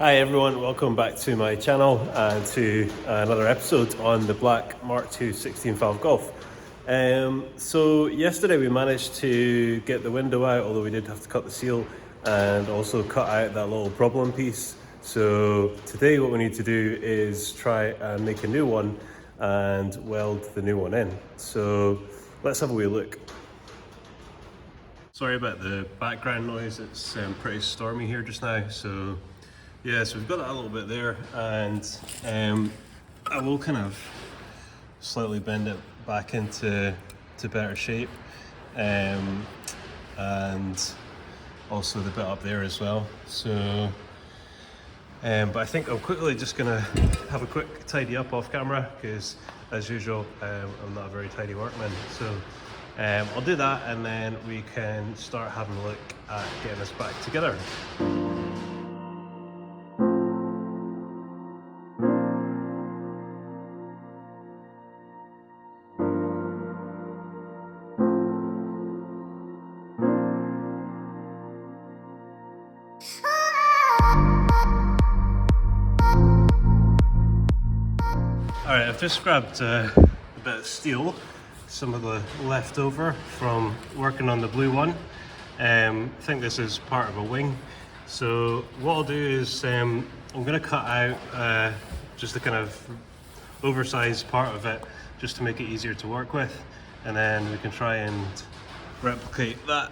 Hi everyone, welcome back to my channel and to another episode on the black Mark II 16v Golf. So yesterday we managed to get the window out, although we did have to cut the seal and also cut out that little problem piece. So today what we need to do is try and make a new one and weld the new one in. So let's have a wee look. Sorry about the background noise, it's pretty stormy here just now. So yeah, so we've got that a little bit there, and I will kind of slightly bend it back into better shape, and also the bit up there as well. So, but I think I'm quickly just gonna have a quick tidy up off camera, because as usual, I'm not a very tidy workman. So I'll do that, and then we can start having a look at getting this back together. Alright, I've just grabbed a bit of steel, some of the leftover from working on the blue one. I think this is part of a wing. So what I'll do is I'm going to cut out just the kind of oversized part of it, just to make it easier to work with, and then we can try and replicate that.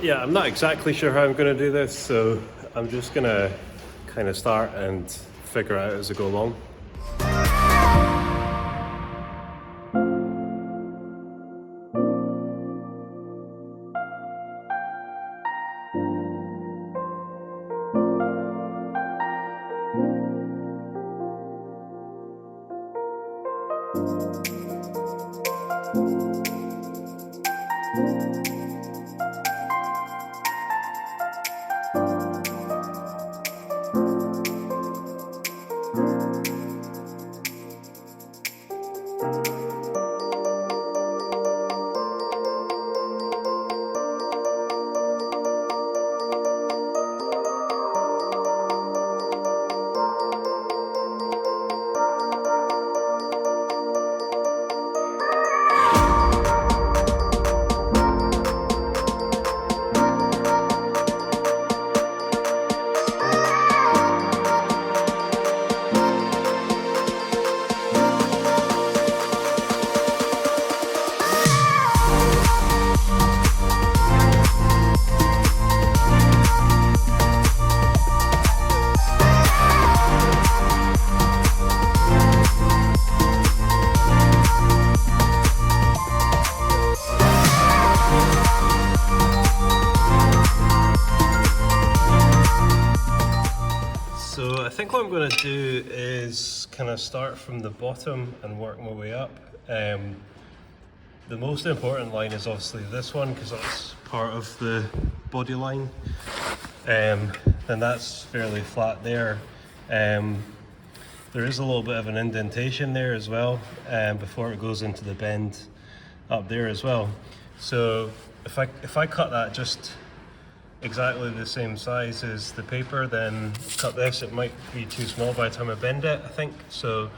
Yeah, I'm not exactly sure how I'm going to do this, so I'm just going to kind of start and figure out as I go along. So I think what I'm going to do is kind of start from the bottom and work my way up. The most important line is obviously this one, because that's part of the body line. Then that's fairly flat there. There is a little bit of an indentation there as well, before it goes into the bend up there as well. So if I cut that just exactly the same size as the paper, then cut this, it might be too small by the time I bend it, I think. So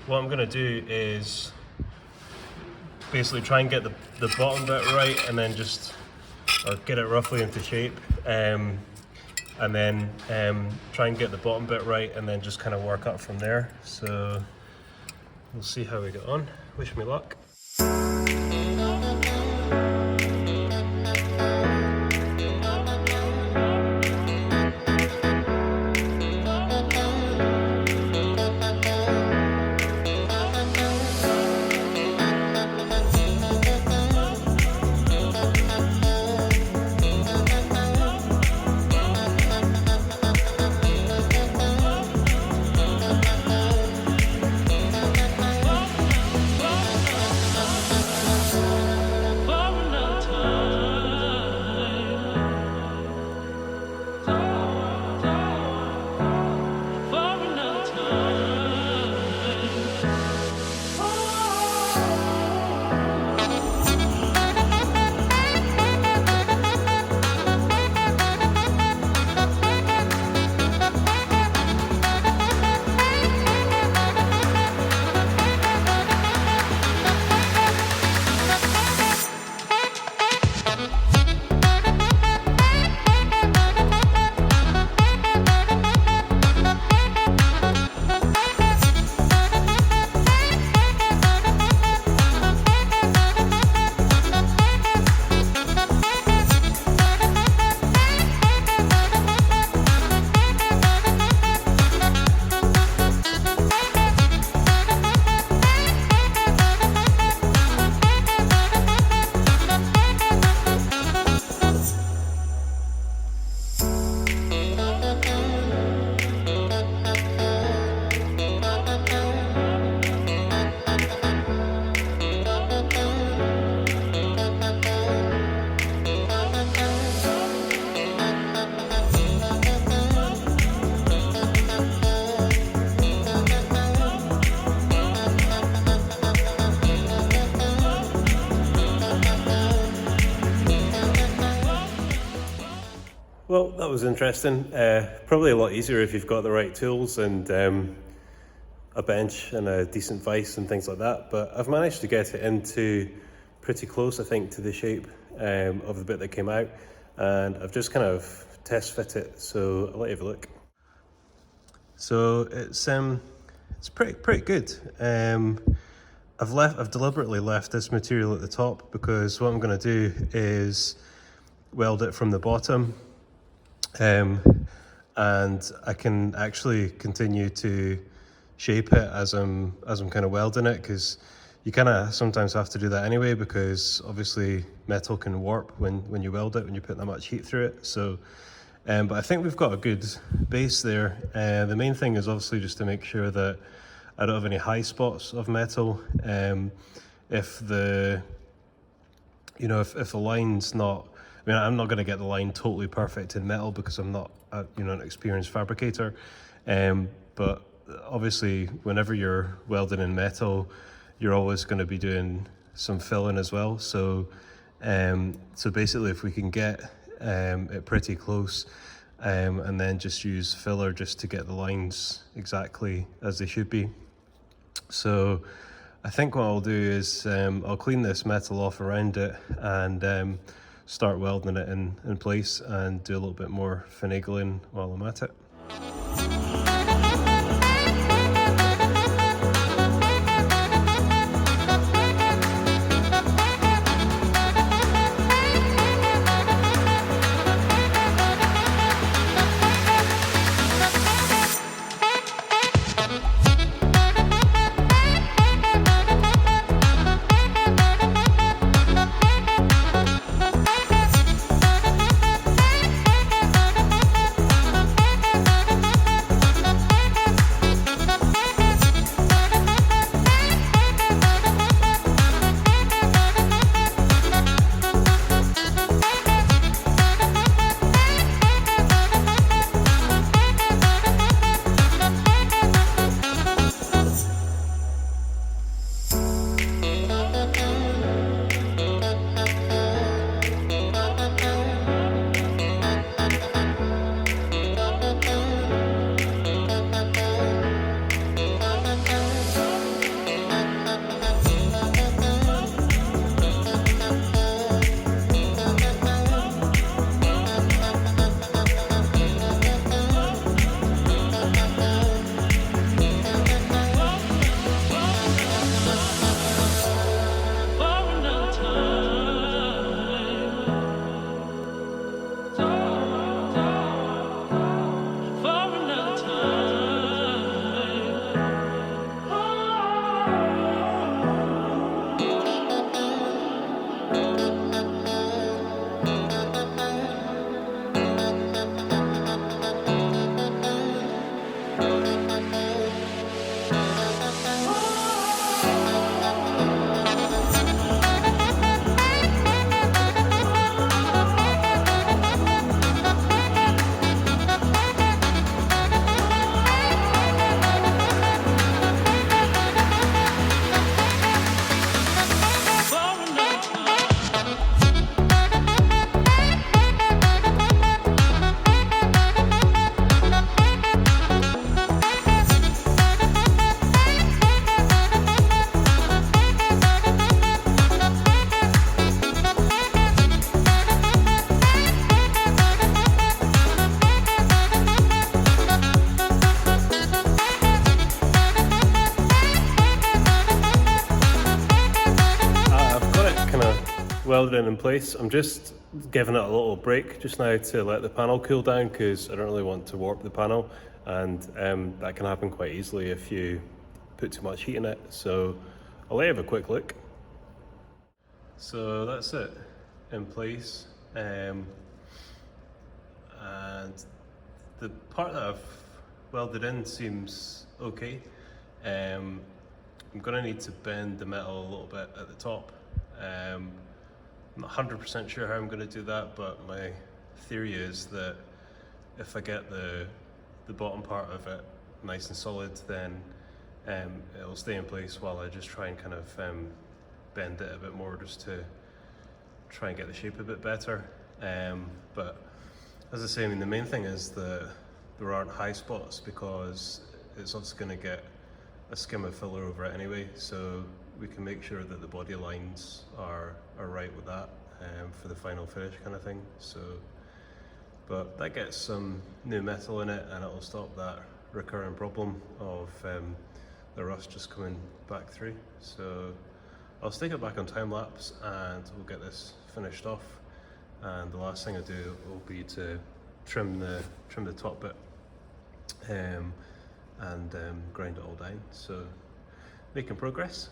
what I'm going to do is basically try and get the bottom bit right, and then just get it roughly into shape. and then try and get the bottom bit right, and then just kind of work up from there. So we'll see how we get on. Wish me luck. Well, that was interesting. Probably a lot easier if you've got the right tools and a bench and a decent vise and things like that. But I've managed to get it into pretty close, I think, to the shape of the bit that came out. And I've just kind of test fit it, so I'll let you have a look. So it's pretty good. I've deliberately left this material at the top because what I'm going to do is weld it from the bottom. And I can actually continue to shape it as I'm kind of welding it, because you kind of sometimes have to do that anyway, because obviously metal can warp when you weld it, when you put that much heat through it. So but I think we've got a good base there. The main thing is obviously just to make sure that I don't have any high spots of metal. If the line's not, I mean, I'm not going to get the line totally perfect in metal because I'm not an experienced fabricator, but obviously whenever you're welding in metal, you're always going to be doing some filling as well. So so basically if we can get it pretty close, and then just use filler just to get the lines exactly as they should be. So I think what I'll do is I'll clean this metal off around it and start welding it in place and do a little bit more finagling while I'm at it. welded in place. I'm just giving it a little break just now to let the panel cool down, because I don't really want to warp the panel, and that can happen quite easily if you put too much heat in it. So I'll let you have a quick look. So that's it in place, and the part that I've welded in seems okay. I'm going to need to bend the metal a little bit at the top. I'm not 100% sure how I'm going to do that, but my theory is that if I get the bottom part of it nice and solid, then it'll stay in place while I just try and kind of bend it a bit more, just to try and get the shape a bit better. But as I say, I mean, the main thing is that there aren't high spots, because it's obviously going to get a skim of filler over it anyway, so we can make sure that the body lines are right with that for the final finish kind of thing. So, but that gets some new metal in it, and it'll stop that recurring problem of the rust just coming back through. So I'll stick it back on time lapse and we'll get this finished off, and the last thing I do will be to trim the top bit and grind it all down. So making progress.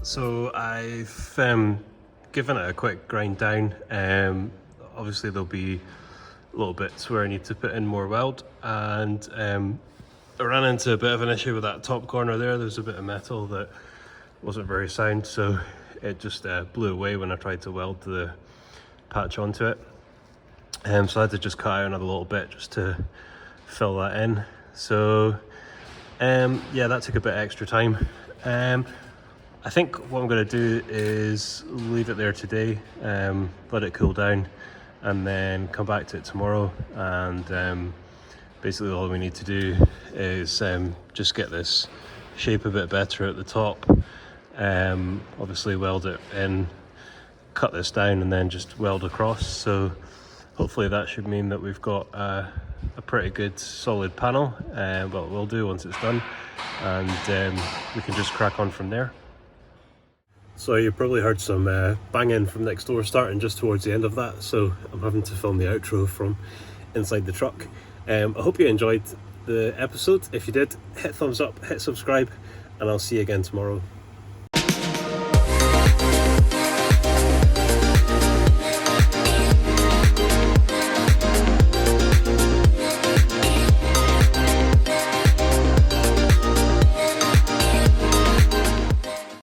So I've given it a quick grind down. Obviously there'll be little bits where I need to put in more weld, and I ran into a bit of an issue with that top corner there. There's a bit of metal that wasn't very sound, so it just blew away when I tried to weld the patch onto it. So I had to just cut out another little bit just to fill that in. So yeah, that took a bit extra time. I think what I'm going to do is leave it there today, let it cool down, and then come back to it tomorrow. And basically all we need to do is just get this shape a bit better at the top. Obviously weld it in, cut this down, and then just weld across. So hopefully that should mean that we've got a pretty good solid panel. But we'll do once it's done, and we can just crack on from there. So you probably heard some banging from next door starting just towards the end of that, so I'm having to film the outro from inside the truck. I hope you enjoyed the episode. If you did, hit thumbs up, hit subscribe, and I'll see you again tomorrow.